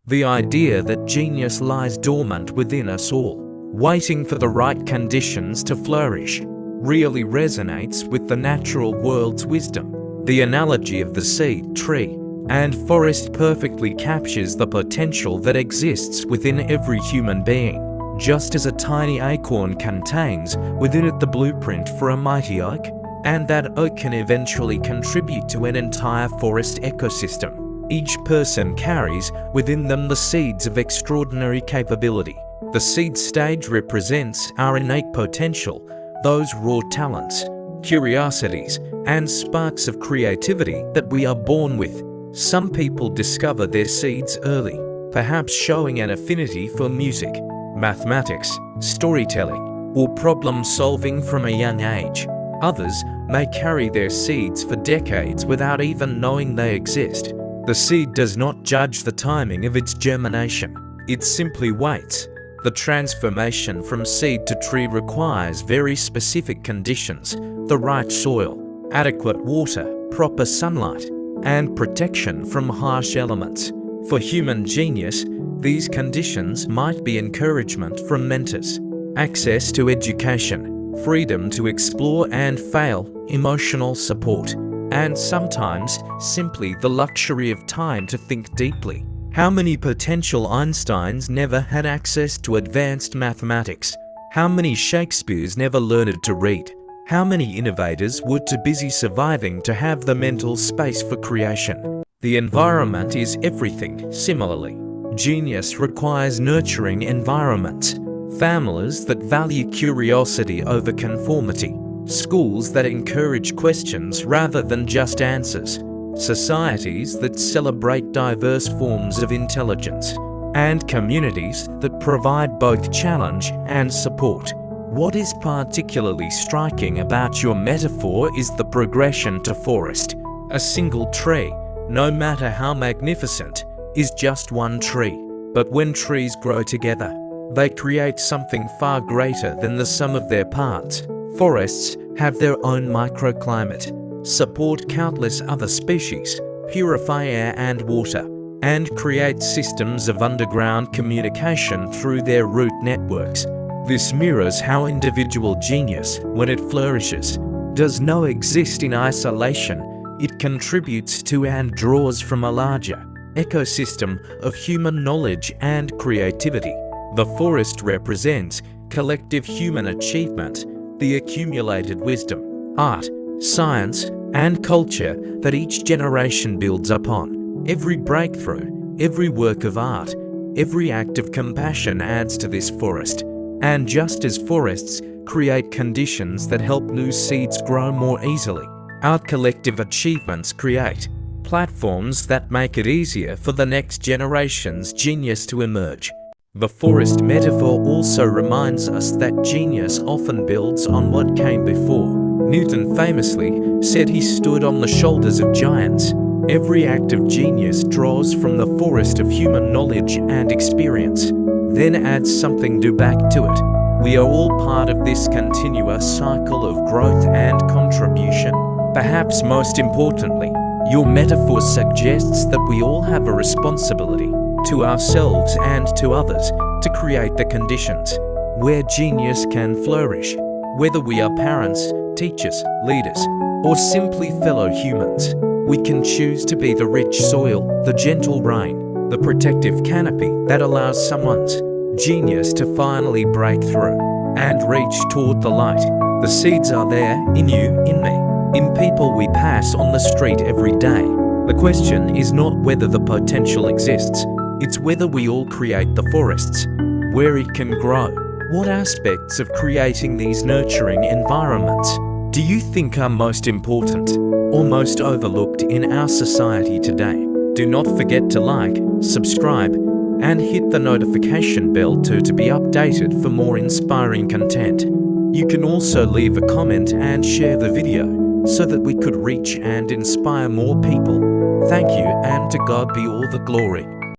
The idea that genius lies dormant within us all, waiting for the right conditions to flourish, really resonates with the natural world's wisdom. The analogy of the seed, tree, and forest perfectly captures the potential that exists within every human being. Just as a tiny acorn contains within it the blueprint for a mighty oak, and that oak can eventually contribute to an entire forest ecosystem, each person carries within them the seeds of extraordinary capability. The seed stage represents our innate potential, those raw talents, curiosities, and sparks of creativity that we are born with. Some people discover their seeds early, perhaps showing an affinity for music, mathematics, storytelling, or problem-solving from a young age. Others may carry their seeds for decades without even knowing they exist. The seed does not judge the timing of its germination. It simply waits. The transformation from seed to tree requires very specific conditions: the right soil, adequate water, proper sunlight, and protection from harsh elements. For human genius, these conditions might be encouragement from mentors, access to education, freedom to explore and fail, emotional support, and sometimes simply the luxury of time to think deeply. How many potential Einsteins never had access to advanced mathematics? How many Shakespeares never learned to read? How many innovators were too busy surviving to have the mental space for creation? The environment is everything. Similarly, genius requires nurturing environments, families that value curiosity over conformity, schools that encourage questions rather than just answers, societies that celebrate diverse forms of intelligence, and communities that provide both challenge and support. What is particularly striking about your metaphor is the progression to forest. A single tree, no matter how magnificent, is just one tree. But when trees grow together, they create something far greater than the sum of their parts. Forests have their own microclimate, support countless other species, purify air and water, and create systems of underground communication through their root networks. This mirrors how individual genius, when it flourishes, does not exist in isolation. It contributes to and draws from a larger ecosystem of human knowledge and creativity. The forest represents collective human achievement, the accumulated wisdom, art, science, and culture that each generation builds upon. Every breakthrough, every work of art, every act of compassion adds to this forest. And just as forests create conditions that help new seeds grow more easily, our collective achievements create platforms that make it easier for the next generation's genius to emerge. The forest metaphor also reminds us that genius often builds on what came before. Newton famously said he stood on the shoulders of giants. Every act of genius draws from the forest of human knowledge and experience, then adds something new back to it. We are all part of this continuous cycle of growth and contribution. Perhaps most importantly, your metaphor suggests that we all have a responsibility to ourselves and to others to create the conditions where genius can flourish. Whether we are parents, teachers, leaders, or simply fellow humans, we can choose to be the rich soil, the gentle rain, the protective canopy that allows someone's genius to finally break through and reach toward the light. The seeds are there, in you, in me, in people we pass on the street every day. The question is not whether the potential exists, it's whether we all create the forests where it can grow. What aspects of creating these nurturing environments do you think are most important or most overlooked in our society today? Do not forget to like, subscribe, and hit the notification bell to be updated for more inspiring content. You can also leave a comment and share the video so that we could reach and inspire more people. Thank you, and to God be all the glory.